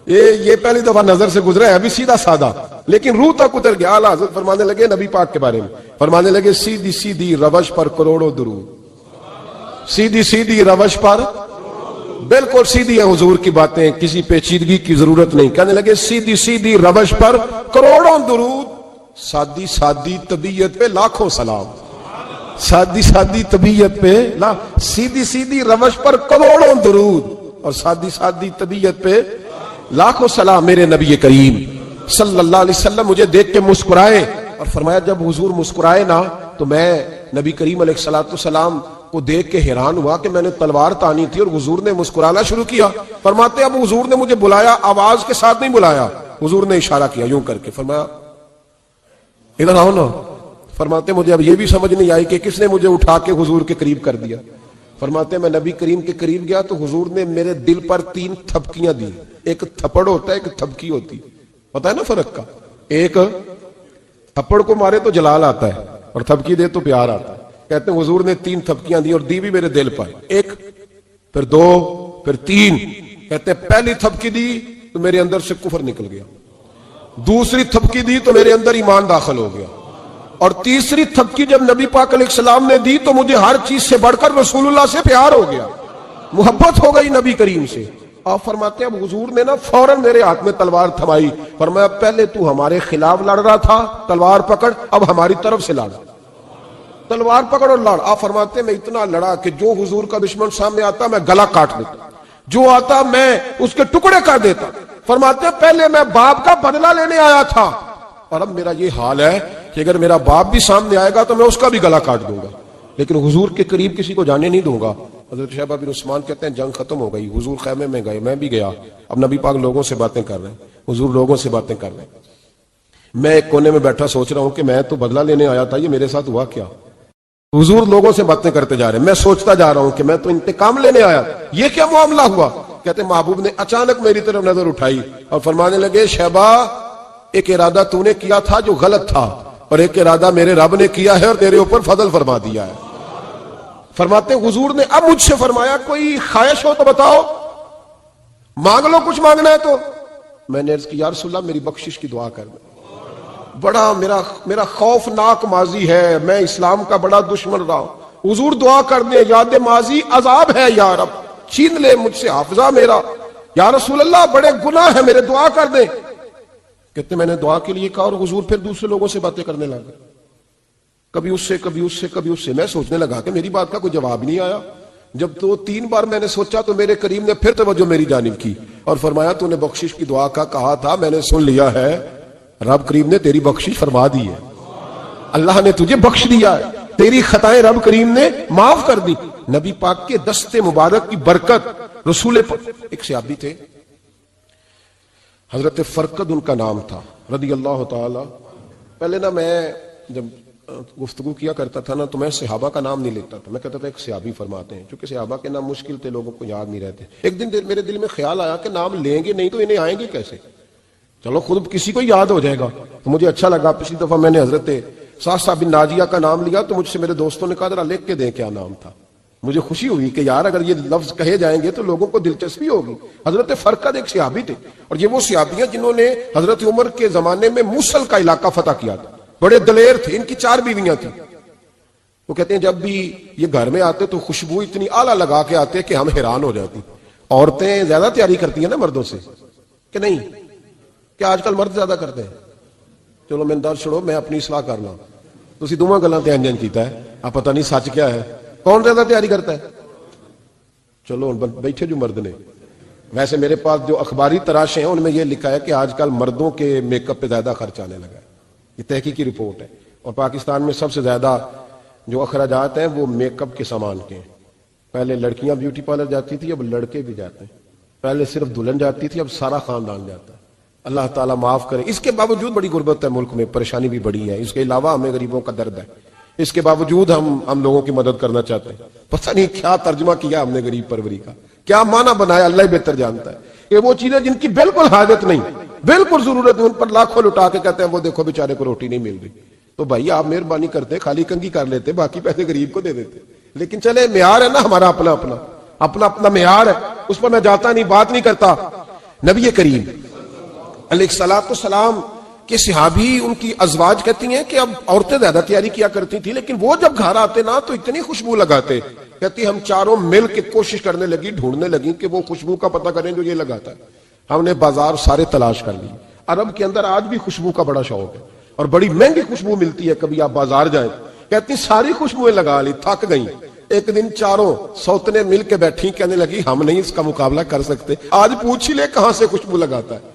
یہ پہلی دفعہ نظر سے گزرا ہے، ابھی سیدھا سادہ لیکن روح تک اتر گیا۔ اعلیٰ حضرت فرمانے لگے نبی پاک کے بارے میں، فرمانے لگے سیدھی سیدھی روش پر کروڑوں درود، سیدھی سیدھی روش پر، بالکل سیدھی ہے حضور کی باتیں، کسی پیچیدگی کی ضرورت نہیں۔ کہنے لگے سیدھی سیدھی روش پر کروڑوں درود، سادی سادی طبیعت پہ لاکھوں سلام، سادی سادی طبیعت پہ سیدھی سیدھی روش پر کروڑوں درود اور سادی سادی طبیعت پہ لاکھوں سلام۔ میرے نبی کریم صلی اللہ علیہ وسلم مجھے دیکھ کے مسکرائے، اور فرمایا جب حضور مسکرائے نا تو میں نبی کریم علیہ السلام کو دیکھ کے حیران ہوا کہ میں نے تلوار تانی تھی اور حضور نے مسکرانا شروع کیا۔ فرماتے اب حضور نے مجھے بلایا، آواز کے ساتھ نہیں بلایا، حضور نے اشارہ کیا یوں کر کے، فرمایا ادھر آؤ نا۔ فرماتے مجھے اب یہ بھی سمجھ نہیں آئی کہ کس نے مجھے اٹھا کے حضور کے قریب کر دیا۔ فرماتے میں نبی کریم کے قریب گیا تو حضور نے میرے دل پر 3 تھپکیاں دی، ایک تھپڑ ہوتا ہے ایک تھپکی ہوتی، پتہ ہے نا فرق کا؟ ایک تھپڑ کو مارے تو جلال آتا ہے اور تھپکی دے تو پیار آتا ہے۔ کہتے ہیں حضور نے 3 تھپکیاں دی اور دی بھی میرے دل پر، ایک پھر 2 پھر 3۔ کہتے ہیں پہلی تھپکی دی تو میرے اندر سے کفر نکل گیا، دوسری تھپکی دی تو میرے اندر ایمان داخل ہو گیا، اور تیسری تھپکی جب نبی پاک علیہ السلام نے دی تو مجھے ہر چیز سے بڑھ کر رسول اللہ سے پیار ہو گیا، محبت ہو گئی نبی کریم سے۔ آپ فرماتے ہیں اب حضور نے نا فوراً میرے ہاتھ میں تلوار تھمائی، فرمایا پہلے تو ہمارے خلاف لڑ رہا تھا، تلوار پکڑ، اب ہماری طرف سے لڑ، تلوار پکڑ اور لڑ۔ آپ فرماتے ہیں میں اتنا لڑا کہ جو حضور کا دشمن سامنے آتا میں گلا کاٹ دیتا، جو آتا میں اس کے ٹکڑے کر دیتا۔ فرماتے ہیں پہلے میں باپ کا بدلہ لینے آیا تھا، اور اب میرا یہ حال ہے کہ اگر میرا باپ بھی سامنے آئے گا تو میں اس کا بھی گلا کاٹ دوں گا، لیکن حضور کے قریب کسی کو جانے نہیں دوں گا۔ حضرت شیبہ بن عثمان کہتے ہیں جنگ ختم ہو گئی، حضور خیمے میں گئے، میں بھی گیا، اب نبی پاک لوگوں سے باتیں کر رہے ہیں، حضور لوگوں سے باتیں کر رہے ہیں، میں ایک کونے میں بیٹھا سوچ رہا ہوں کہ میں تو بدلہ لینے آیا تھا، یہ میرے ساتھ ہوا کیا؟ حضور لوگوں سے باتیں کرتے جا رہے ہیں، میں سوچتا جا رہا ہوں کہ میں تو انتقام لینے آیا، یہ کیا معاملہ ہوا؟ کہتے محبوب نے اچانک میری طرف نظر اٹھائی اور فرمانے لگے شیبہ ایک ارادہ تو نے کیا تھا جو غلط تھا، اور ایک ارادہ میرے رب نے کیا ہے اور تیرے اوپر فضل فرما دیا ہے۔ فرماتے حضور نے اب مجھ سے فرمایا کوئی خواہش ہو تو بتاؤ، مانگ لو کچھ مانگنا ہے تو۔ میں نے عرض کی یا رسول اللہ میری بخشش کی دعا کر دیں، بڑا میرا خوفناک ماضی ہے، میں اسلام کا بڑا دشمن رہا ہوں، حضور دعا کر دیں یاد ماضی عذاب ہے یا رب، چھین لے مجھ سے حافظہ میرا، یا رسول اللہ بڑے گناہ ہیں میرے، دعا کر دیں۔ کہتے میں نے دعا کے لیے کہا اور حضور پھر دوسرے لوگوں سے باتیں کرنے لگے، کبھی اس سے کبھی اس سے کبھی اس سے۔ میں سوچنے لگا کہ میری بات کا کوئی جواب نہیں آیا۔ جب تو 3 بار میں نے سوچا تو میرے کریم نے پھر توجہ میری جانب کی اور فرمایا تو نے بخشش کی دعا کا کہا تھا، میں نے سن لیا ہے، رب کریم نے تیری بخشش فرما دی ہے، اللہ نے تجھے بخش دیا ہے، تیری خطائیں رب کریم نے معاف کر دی۔ نبی پاک کے دست مبارک کی برکت، رسول ایک صحابی تھے حضرت فرقد ان کا نام تھا رضی اللہ تعالی۔ پہلے نا میں جب گفتگو کیا کرتا تھا نا تو میں صحابہ کا نام نہیں لیتا تھا، میں کہتا تھا ایک صحابی فرماتے ہیں، چونکہ صحابہ کے نام مشکل تھے، لوگوں کو یاد نہیں رہتے۔ ایک دن میرے دل میں خیال آیا کہ نام لیں گے نہیں تو انہیں آئیں گے کیسے، چلو خود کسی کو یاد ہو جائے گا، تو مجھے اچھا لگا۔ پچھلی دفعہ میں نے حضرت سعد بن ناجیہ کا نام لیا تو مجھ سے میرے دوستوں نے کہا ذرا لکھ کے دیں کیا نام تھا۔ مجھے خوشی ہوئی کہ یار اگر یہ لفظ کہے جائیں گے تو لوگوں کو دلچسپی ہوگی۔ حضرت فرقد ایک صحابی تھے اور یہ وہ صحابی ہیں جنہوں نے حضرت عمر کے زمانے میں موصل کا علاقہ فتح کیا تھا، بڑے دلیر تھے، ان کی 4 بیویاں تھیں۔ وہ کہتے ہیں جب بھی یہ گھر میں آتے تو خوشبو اتنی اعلیٰ لگا کے آتے کہ ہم حیران ہو جاتی۔ عورتیں زیادہ تیاری کرتی ہیں نا مردوں سے کہ نہیں؟ کیا آج کل مرد زیادہ کرتے ہیں؟ چلو میں درد چھوڑو، میں اپنی اصلاح کرنا، تسی دوواں گلاں تے انجن کیتا ہے، اب پتہ نہیں سچ کیا ہے، کون زیادہ تیاری کرتا ہے؟ چلو بیٹھے جو مرد نے، ویسے میرے پاس جو اخباری تراشے ہیں ان میں یہ لکھا ہے کہ آج کل مردوں کے میک اپ پہ زیادہ خرچ آنے لگا ہے، یہ تحقیقی رپورٹ ہے۔ اور پاکستان میں سب سے زیادہ جو اخراجات ہیں وہ میک اپ کے سامان کے ہیں۔ پہلے لڑکیاں بیوٹی پارلر جاتی تھی، اب لڑکے بھی جاتے ہیں۔ پہلے صرف دلہن جاتی تھی، اب سارا خاندان جاتا ہے۔ اللہ تعالیٰ معاف کرے۔ اس کے باوجود بڑی غربت ہے ملک میں، پریشانی بھی بڑی ہے، اس کے علاوہ ہمیں غریبوں کا درد ہے، اس کے باوجود ہم لوگوں کی مدد کرنا چاہتے ہیں۔ پتہ نہیں کیا ترجمہ کیا ہم نے غریب پروری کا، کیا معنی بنایا، اللہ ہی بہتر جانتا ہے کہ وہ چیزیں جن کی بالکل حاجت نہیں، بالکل ضرورت ہے، ان پر لاکھوں لٹا کے کہتے ہیں وہ دیکھو بیچارے کو روٹی نہیں مل رہی۔ تو بھائی آپ مہربانی کرتے خالی کنگھی کر لیتے، باقی پیسے غریب کو دے دیتے۔ لیکن چلے معیار ہے نا ہمارا اپنا معیار ہے، اس پر میں جاتا نہیں، بات نہیں کرتا۔ نبی کریم علیہ الصلوۃ والسلام کہ صحابی ان کی ازواج کہتی ہیں کہ اب عورتیں زیادہ تیاری کیا کرتی تھی، لیکن وہ جب گھر آتے نا تو اتنی خوشبو لگاتے، کہتی ہم چاروں مل کے کوشش کرنے لگی، ڈھونڈنے لگی کہ وہ خوشبو کا پتہ کریں جو یہ لگاتا ہے۔ ہم نے بازار سارے تلاش کر لی، عرب کے اندر آج بھی خوشبو کا بڑا شوق ہے اور بڑی مہنگی خوشبو ملتی ہے، کبھی آپ بازار جائیں، کہتی ساری خوشبوئیں لگا لی، تھک گئیں۔ ایک دن چاروں سوتنے مل کے بیٹھی، کہنے لگی ہم نہیں اس کا مقابلہ کر سکتے، آج پوچھ ہی لے کہاں سے خوشبو لگاتا ہے،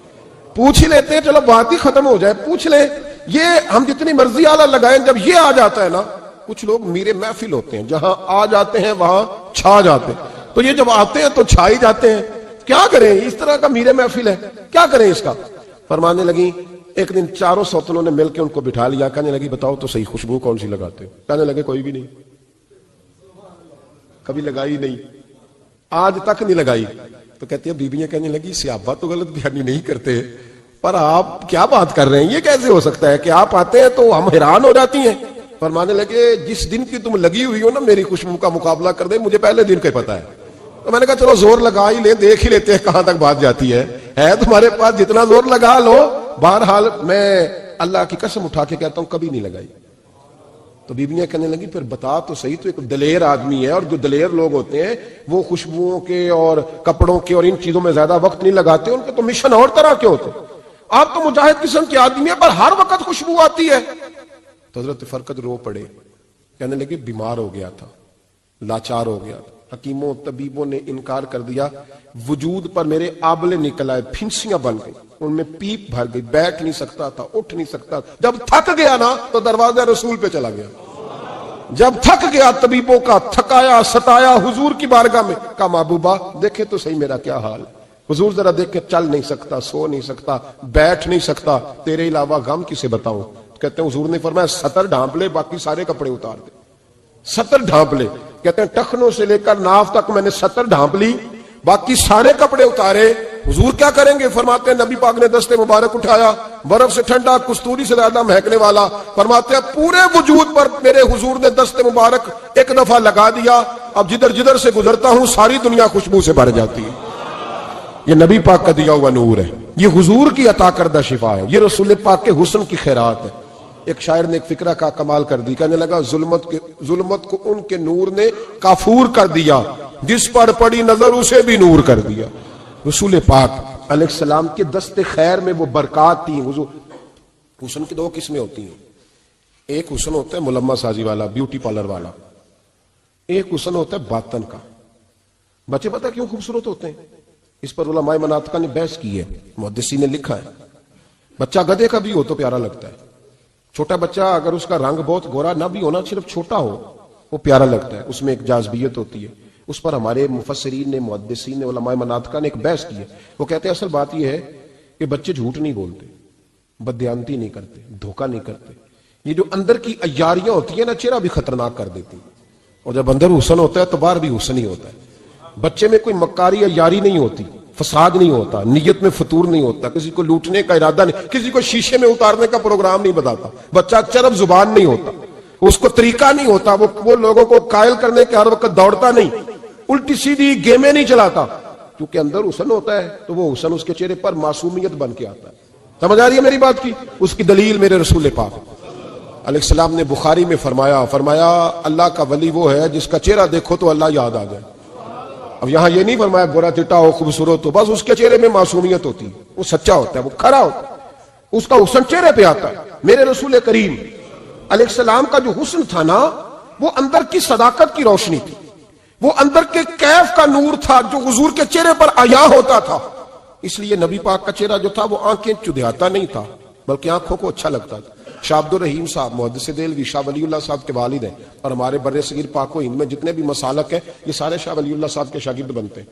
پوچھ ہی لیتے ہیں، چلو بات ہی ختم ہو جائے، پوچھ لیں۔ یہ ہم جتنی مرضی اعلیٰ لگائیں، جب یہ آ جاتا ہے نا، کچھ لوگ میرے محفل ہوتے ہیں، جہاں آ جاتے ہیں وہاں چھا جاتے ہیں، تو یہ جب آتے ہیں تو چھا ہی جاتے ہیں۔ کیا کریں، اس طرح کا میرے محفل ہے، کیا کریں اس کا؟ فرمانے لگی ایک دن چاروں سوتنوں نے مل کے ان کو بٹھا لیا، کہنے لگی بتاؤ تو صحیح خوشبو کون سی لگاتے ہو؟ کہنے لگے کوئی بھی نہیں، کبھی لگائی نہیں، آج تک نہیں لگائی۔ تو کہتی ہے بیویاں کہنے لگی صحابہ تو غلط بیانی نہیں کرتے، پر آپ کیا بات کر رہے ہیں، یہ کیسے ہو سکتا ہے کہ آپ آتے ہیں تو ہم حیران ہو جاتی ہیں۔ فرمانے لگے جس دن کی تم لگی ہوئی ہو نا میری خوشبو کا مقابلہ کر دے، مجھے پہلے دن کا پتا ہے۔ تو میں نے کہا چلو زور لگا ہی لیں، دیکھ ہی لیتے ہیں کہاں تک بات جاتی ہے تمہارے پاس جتنا زور لگا لو۔ بہرحال میں اللہ کی قسم اٹھا کے کہتا ہوں کبھی نہیں لگائی۔ تو بیویاں کہنے لگی پھر بتا تو صحیح، تو ایک دلیر آدمی ہے، اور جو دلیر لوگ ہوتے ہیں وہ خوشبوؤں کے اور کپڑوں کے اور ان چیزوں میں زیادہ وقت نہیں لگاتے، ان کے تو مشن اور طرح کے ہوتے۔ آپ تو مجاہد قسم کے آدمی ہیں پر ہر وقت خوشبو آتی ہے۔ تو حضرت فرقد رو پڑے، کہنے لگے بیمار ہو گیا تھا، لاچار ہو گیا تھا، حکیموں طبیبوں نے انکار کر دیا، وجود پر میرے آبلے نکل آئے، پھنسیاں بن گئی، ان میں پیپ بھر گئی، بیٹھ نہیں سکتا تھا، اٹھ نہیں سکتا۔ جب تھک گیا نا تو دروازہ رسول پہ چلا گیا، جب تھک گیا طبیبوں کا، تھکایا ستایا حضور کی بارگاہ میں، کہا محبوبہ دیکھے تو صحیح میرا کیا حال ہے۔ حضور ذرا دیکھ کے، چل نہیں سکتا، سو نہیں سکتا، بیٹھ نہیں سکتا، تیرے علاوہ غم کسے بتاؤں؟ کہتے ہیں حضور نے فرمایا ستر ڈھانپ لے، باقی سارے کپڑے اتار دے۔ ستر ڈھانپ لے، کہتے ہیں ٹخنوں سے لے کر ناف تک میں نے 70 ڈھانپ لی، باقی سارے کپڑے اتارے۔ حضور کیا کریں گے؟ فرماتے ہیں نبی پاک نے دست مبارک اٹھایا، برف سے ٹھنڈا، کستوری سے زیادہ مہکنے والا، فرماتے ہیں پورے وجود پر میرے حضور نے دست مبارک ایک دفعہ لگا دیا، اب جدھر جدھر سے گزرتا ہوں ساری دنیا خوشبو سے بھر جاتی ہے۔ یہ نبی پاک کا دیا ہوا نور ہے، یہ حضور کی عطا کردہ شفا ہے، یہ رسول پاک کے حسن کی خیرات ہے۔ ایک شاعر نے ایک فکرہ کا کمال کر دی، کہنے لگا ظلمت کو ان کے نور نے کافور کر دیا، جس پر پڑی نظر اسے بھی نور کر دیا۔ رسول پاک علیہ السلام کے دست خیر میں وہ برکات تھی۔ حسن کی دو قسمیں ہوتی ہیں، ایک حسن ہوتا ہے ملمہ سازی والا، بیوٹی پارلر والا، ایک حسن ہوتا ہے باطن کا۔ بچے پتہ کیوں خوبصورت ہوتے ہیں؟ اس پر علماء مناطقہ نے بحث کی ہے، محدثین نے لکھا ہے۔ بچہ گدھے کا بھی ہو تو پیارا لگتا ہے، چھوٹا بچہ اگر اس کا رنگ بہت گورا نہ بھی ہونا، صرف چھوٹا ہو، وہ پیارا لگتا ہے، اس میں ایک جاذبیت ہوتی ہے۔ اس پر ہمارے مفسرین نے، محدثین نے، علماء مناطقہ نے ایک بحث کی ہے۔ وہ کہتے ہیں اصل بات یہ ہے کہ بچے جھوٹ نہیں بولتے، بددیانتی نہیں کرتے، دھوکہ نہیں کرتے۔ یہ جو اندر کی عیاریاں ہوتی ہیں نا، چہرہ بھی خطرناک کر دیتی ہیں، اور جب اندر حسن ہوتا ہے تو باہر بھی حسن ہی ہوتا ہے۔ بچے میں کوئی مکاری عیاری نہیں ہوتی، فساد نہیں ہوتا، نیت میں فطور نہیں ہوتا، کسی کو لوٹنے کا ارادہ نہیں، کسی کو شیشے میں اتارنے کا پروگرام نہیں بتاتا۔ بچہ چرب زبان نہیں ہوتا، اس کو طریقہ نہیں ہوتا، وہ لوگوں کو قائل کرنے کے ہر وقت دوڑتا نہیں، الٹی سیدھی گیمیں نہیں چلاتا، کیونکہ اندر حسن ہوتا ہے تو وہ حسن اس کے چہرے پر معصومیت بن کے آتا ہے۔ سمجھ آ رہی ہے میری بات کی؟ اس کی دلیل میرے رسول پاک علیہ السلام نے بخاری میں فرمایا اللہ کا ولی وہ ہے جس کا چہرہ دیکھو تو اللہ یاد آ جائے۔ اب یہاں یہ نہیں فرمایا گورا چٹا ہو، خوبصورت ہو، بس اس کے چہرے میں معصومیت ہوتی ہے، وہ سچا ہوتا ہے، وہ کھرا ہوتا ہے، اس کا حسن چہرے پہ آتا ہے۔ میرے رسول کریم علیہ السلام کا جو حسن تھا نا، وہ اندر کی صداقت کی روشنی تھی، وہ اندر کے کیف کا نور تھا جو حضور کے چہرے پر عیا ہوتا تھا۔ اس لیے نبی پاک کا چہرہ جو تھا وہ آنکھیں چدھیاتا نہیں تھا، بلکہ آنکھوں کو اچھا لگتا تھا۔ شاہ عبد الرحیم صاحب محدث دہلوی شاہ ولی اللہ صاحب کے والد ہیں، اور ہمارے بر صغیر پاک و ہند میں جتنے بھی مسالک ہیں یہ سارے شاہ ولی اللہ صاحب کے شاگرد بنتے ہیں۔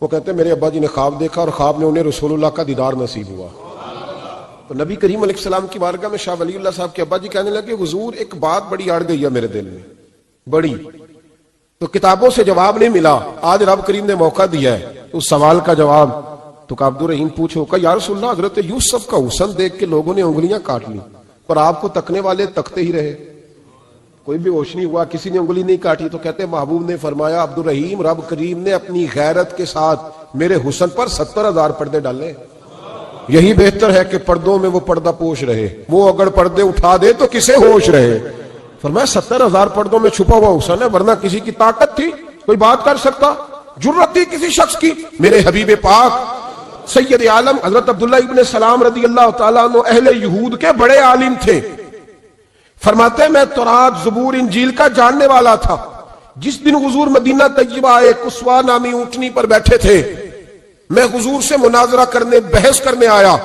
وہ کہتے ہیں میرے ابا جی نے خواب دیکھا اور خواب میں انہیں رسول اللہ کا دیدار نصیب ہوا۔ تو نبی کریم علیہ السلام کی بارگاہ میں شاہ ولی اللہ صاحب کے ابا جی کہنے لگے حضور ایک بات بڑی اڑ گئی ہے میرے دل میں، بڑی، تو کتابوں سے جواب نہیں ملا، آج رب کریم نے موقع دیا ہے تو اس سوال کا جواب۔ تو عبد الرحیم پوچھو کہ یا رسول اللہ حضرت یوسف کا حسن دیکھ کے لوگوں نے انگلیاں کاٹ لی، پر آپ کو تکنے والے تکتے ہی رہے، کوئی بھی ہوش نہیں ہوا، کسی نے انگلی نہیں کاٹی۔ تو کہتے ہیں محبوب نے فرمایا عبد الرحیم رب کریم نے اپنی غیرت کے ساتھ میرے حسن پر 70,000 پردے ڈالے، یہی بہتر ہے کہ پردوں میں وہ پردہ پوش رہے، وہ اگر پردے اٹھا دے تو کسے ہوش رہے۔ فرمایا 70,000 پردوں میں چھپا ہوا حسن ہے، ورنہ کسی کی طاقت تھی کوئی بات کر سکتا، جرت تھی کسی شخص کی؟ میرے حبیب پاک سید عالم حضرت عبداللہ ابن سلام رضی اللہ تعالیٰ عنہ اہل یہود کے بڑے عالم تھے۔ فرماتے ہیں میں تورات زبور انجیل کا جاننے والا تھا۔ جس دن حضور مدینہ طیبہ آئے، کسوا نامی اونٹنی پر بیٹھے تھے، میں حضور سے مناظرہ کرنے، بحث کرنے آیا،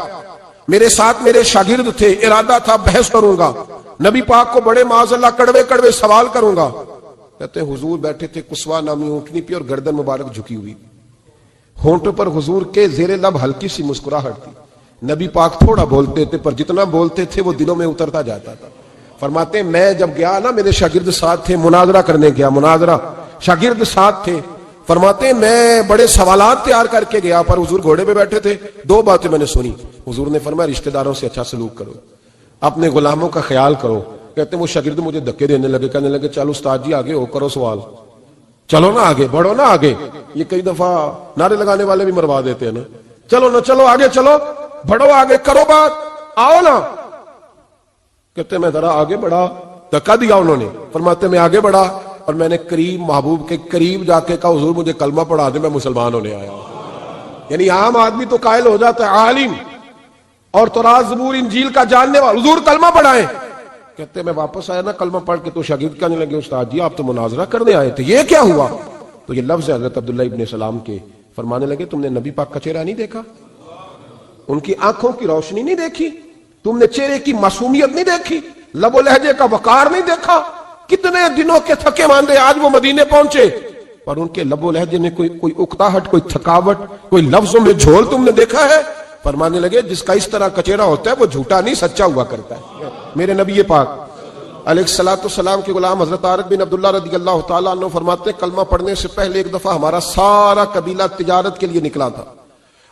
میرے ساتھ میرے شاگرد تھے، ارادہ تھا بحث کروں گا، نبی پاک کو بڑے معاذ اللہ کڑوے کڑوے سوال کروں گا۔ کہتے ہیں حضور بیٹھے تھے کسوا نامی اونٹنی پہ اور گردن مبارک جھکی ہوئی، ہونٹوں پر حضور کے زیر لب ہلکی سی مسکراہٹ تھی۔ نبی پاک تھوڑا بولتے تھے پر جتنا بولتے تھے وہ دلوں میں اترتا جاتا تھا۔ فرماتے ہیں میں جب گیا نا، میرے شاگرد ساتھ تھے، مناظرہ کرنے گیا، مناظرہ، شاگرد ساتھ تھے۔ فرماتے ہیں میں بڑے سوالات تیار کر کے گیا، پر حضور گھوڑے پہ بیٹھے تھے۔ دو باتیں میں نے سنی، حضور نے فرمایا رشتہ داروں سے اچھا سلوک کرو، اپنے غلاموں کا خیال کرو۔ کہتے ہیں وہ شاگرد مجھے دھکے دینے لگے، کہنے لگے چلو استاد جی آگے ہو، کرو سوال، چلو نا آگے بڑھو نا آگے۔ یہ کئی دفعہ نعرے لگانے والے بھی مروا دیتے ہیں نا، چلو نا چلو آگے چلو، بڑھو آگے، کرو بات، آؤ نا۔ کہتے میں ذرا آگے بڑھا، دھکا دیا انہوں نے۔ فرماتے میں آگے بڑھا اور میں نے قریب محبوب کے قریب جا کے کہا حضور مجھے کلمہ پڑھا دے، میں مسلمان ہونے آیا ہوں۔ یعنی عام آدمی تو قائل ہو جاتا ہے عالم اور تورات زبور انجیل کا جاننے والا، حضور کلمہ پڑھائیں۔ کہتے میں واپس آیا نا کلمہ پڑھ کے، تو شاگرد کہنے لگے استاد جی آپ تو مناظرہ کرنے آئے تھے، یہ کیا ہوا؟ تو یہ لفظ ہے حضرت عبداللہ ابن سلام کے، فرمانے لگے تم نے نبی پاک کا چہرہ نہیں دیکھا، ان کی آنکھوں کی روشنی نہیں دیکھی، تم نے چہرے کی معصومیت نہیں دیکھی، لب و لہجے کا وقار نہیں دیکھا؟ کتنے دنوں کے تھکے ماندے آج وہ مدینے پہنچے، پر ان کے لب و لہجے میں کوئی اکتاہٹ، کوئی تھکاوٹ، کوئی لفظوں میں جھول تم نے دیکھا ہے؟ فرمانے لگے جس کا اس طرح کا چہرہ ہوتا ہے وہ جھوٹا نہیں سچا ہوا کرتا ہے۔ میرے نبی پاک علیہ السلام کے غلام حضرت طارق بن عبداللہ رضی اللہ تعالیٰ عنہ فرماتے ہیں کلمہ پڑھنے سے پہلے ایک دفعہ ہمارا سارا قبیلہ تجارت کے لیے نکلا تھا،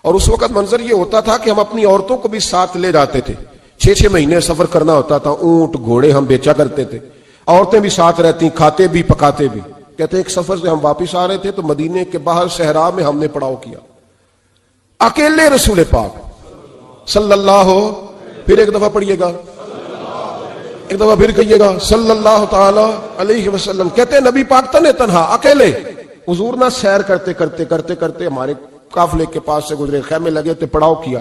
اور اس وقت منظر یہ ہوتا تھا کہ ہم اپنی عورتوں کو بھی ساتھ لے جاتے تھے، 6 مہینے سفر کرنا ہوتا تھا، اونٹ گھوڑے ہم بیچا کرتے تھے، عورتیں بھی ساتھ رہتی، کھاتے بھی پکاتے بھی۔ کہتے ہیں ایک سفر سے ہم واپس آ رہے تھے تو مدینے کے باہر صحرا میں ہم نے پڑاؤ کیا، اکیلے رسول پاک صلی اللہ، پھر ایک دفعہ پڑھیے گا، ایک دفعہ پھر کہیے گا صلی اللہ تعالی علیہ وسلم. کہتے ہیں نبی پاک تنے تنہا اکیلے حضور نہ سیر کرتے کرتے کرتے کرتے ہمارے قافلے کے پاس سے گزرے, خیمے لگے تھے, پڑاؤ کیا,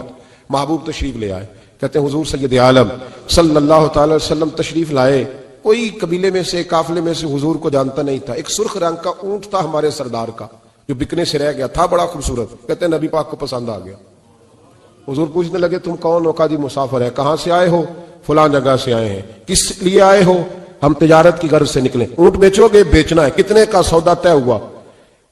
محبوب تشریف لے آئے. کہتے ہیں حضور سید عالم صلی اللہ تعالی وسلم تشریف لائے. کوئی قبیلے میں سے قافلے میں سے حضور کو جانتا نہیں تھا. ایک سرخ رنگ کا اونٹ تھا ہمارے سردار کا جو بکنے سے رہ گیا تھا, بڑا خوبصورت. کہتے ہیں نبی پاک کو پسند آ گیا. حضور پوچھنے لگے تم کون ہو؟ قاضی مسافر ہے. کہاں سے آئے ہو؟ فلاں جگہ سے آئے ہیں. کس لیے آئے ہو؟ ہم تجارت کی غرض سے نکلے. اونٹ بیچو گے؟ بیچنا ہے. کتنے کا سودا طے ہوا؟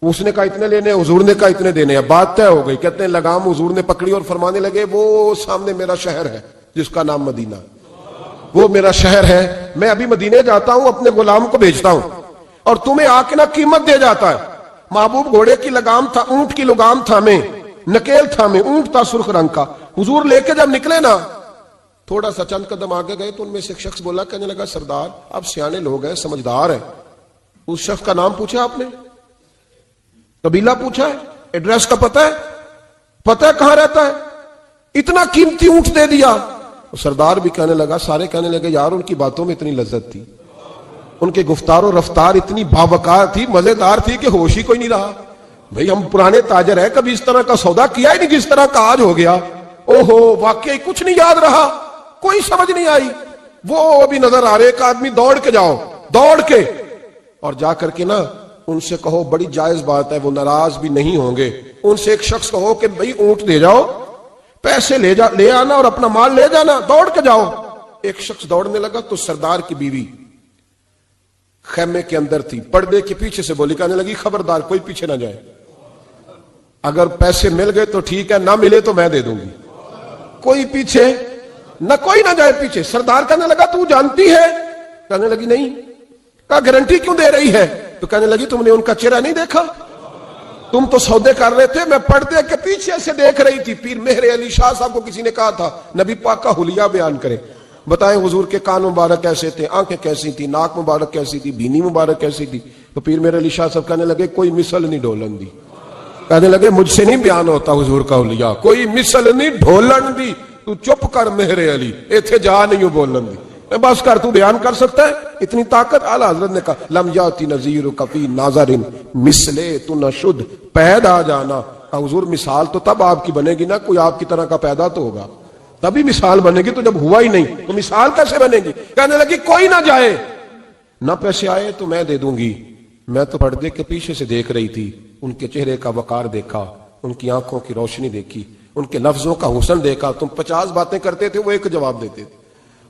اس نے کہا اتنے لینے, حضور نے کہا اتنے دینے ہیں. بات طے ہو گئی. کہتے ہیں لگام حضور نے پکڑی اور فرمانے لگے وہ سامنے میرا شہر ہے جس کا نام مدینہ, وہ میرا شہر ہے. میں ابھی مدینے جاتا ہوں, اپنے غلام کو بھیجتا ہوں اور تمہیں آ کے نہ قیمت دے جاتا ہے. محبوب گھوڑے کی لگام تھا, اونٹ کی لگام تھامے, نکیل تھامے, اونٹ تھا سرخ رنگ کا. حضور لے کے جب نکلے نا, تھوڑا سا چند قدم آگے گئے تو ان میں سے ایک شخص بولا, کہنے لگا سردار آپ سیانے لوگ ہیں, سمجھدار ہیں. اس شخص کا نام پوچھا آپ نے, قبیلہ پوچھا ہے, ایڈریس کا پتہ ہے کہاں رہتا ہے, اتنا قیمتی اونٹ دے دیا. سردار بھی کہنے لگا, سارے کہنے لگے یار ان کی باتوں میں اتنی لذت تھی, ان کے گفتار و رفتار اتنی باوقار تھی, مزیدار تھی کہ ہوش ہی کوئی نہیں رہا. بھئی ہم پرانے تاجر ہیں, کبھی اس طرح کا سودا کیا ہی نہیں جس طرح کا آج ہو گیا. اوہو واقعی کچھ نہیں یاد رہا, کوئی سمجھ نہیں آئی. وہ بھی نظر آ رہے, ایک آدمی دوڑ کے جاؤ, دوڑ کے اور جا کر کے نا ان سے کہو, بڑی جائز بات ہے, وہ ناراض بھی نہیں ہوں گے. ان سے ایک شخص کہو کہ بھئی اونٹ دے جاؤ, پیسے لے آنا اور اپنا مال لے جانا, دوڑ کے جاؤ. ایک شخص دوڑنے لگا تو سردار کی بیوی خیمے کے اندر تھی, پردے کے پیچھے سے بولی, کہنے لگی خبردار کوئی پیچھے نہ جائے, اگر پیسے مل گئے تو ٹھیک ہے, نہ ملے تو میں دے دوں گی, کوئی پیچھے نہ, کوئی نہ جائے پیچھے. سردار کہنے لگا تو جانتی ہے؟ کہنے لگی نہیں. کہا گارنٹی کیوں دے رہی ہے؟ تو کہنے لگی تم نے ان کا چہرہ نہیں دیکھا, تم تو سودے کر رہے تھے, میں پردے کے پیچھے سے دیکھ رہی تھی. پیر مہر علی شاہ صاحب کو کسی نے کہا تھا نبی پاک کا حلیہ بیان کرے, بتائیں حضور کے کان مبارک کیسے تھے, آنکھیں کیسی تھی, ناک مبارک کیسی تھی, بینی مبارک کیسی تھی. تو پیر مہر علی شاہ صاحب کہنے لگے کوئی مثل نہیں ڈھولن دی. کہنے لگے مجھ سے نہیں بیان ہوتا حضور کا حلیہ, کوئی مثل نہیں ڈھولن دی. تو چپ کر مہر علی, ایتھے جا نہیں ہوں بولن دی, بس کر, تو بیان کر سکتا ہے اتنی طاقت. اعلیٰ حضرت نے کہا لم یاتی نذیر کفی ناظرن مثلے تو نشد پیدا جانا. حضور مثال تو تب آپ کی بنے گی نا, کوئی آپ کی طرح کا پیدا تو ہوگا, تبھی مثال بنے گی. تو جب ہوا ہی نہیں تو مثال کیسے بنے گی؟ کہنے لگی کوئی نہ جائے, نہ پیسے آئے تو میں دے دوں گی. میں تو پردے کے پیچھے سے دیکھ رہی تھی, ان کے چہرے کا وقار دیکھا, ان کی آنکھوں کی روشنی دیکھی, ان کے لفظوں کا حسن دیکھا. تم 50 باتیں کرتے تھے, وہ ایک جواب دیتے تھے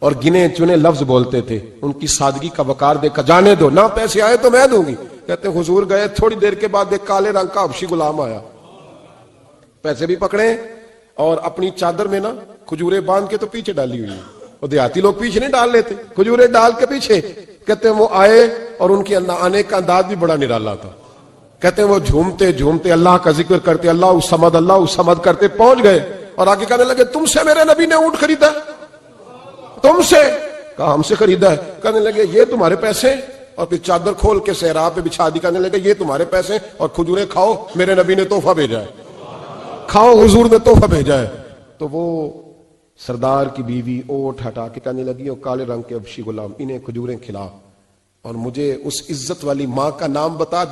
اور گنے چنے لفظ بولتے تھے. ان کی سادگی کا وقار دیکھا. جانے دو, نہ پیسے آئے تو میں دوں گی. کہتے ہیں حضور گئے, تھوڑی دیر کے بعد ایک کالے رنگ کا حبشی غلام آیا, پیسے بھی پکڑے اور اپنی چادر میں نا کھجورے باندھ کے تو پیچھے ڈالی ہوئی. وہ دیہاتی لوگ پیچھے نہیں ڈال لیتے, کھجورے ڈال کے پیچھے. کہتے ہیں وہ آئے اور ان کے آنے کا انداز بھی بڑا نرالا تھا. کہتے ہیں وہ جھومتے جھومتے اللہ کا ذکر کرتے, اللہ الصمد کرتے پہنچ گئے اور آگے کہنے لگے تم سے میرے نبی نے اونٹ خریدا؟ تم سے؟ کہا ہم سے خریدا ہے. کہنے لگے یہ تمہارے پیسے؟ اور پھر چادر کھول کے صحرا پہ بچھا دی. کہنے لگے یہ تمہارے پیسے اور کھجورے کھاؤ, میرے نبی نے تحفہ بھیجا ہے, کھاؤ, حضور نے تحفہ بھیجا ہے. تو وہ سردار کی بیوی اوٹ ہٹا کے کہنے لگی, وہ کالے رنگ کے حبشی غلام, انہیں کھجوریں کھلا اور مجھے اس عزت والی ماں کا نام بتا.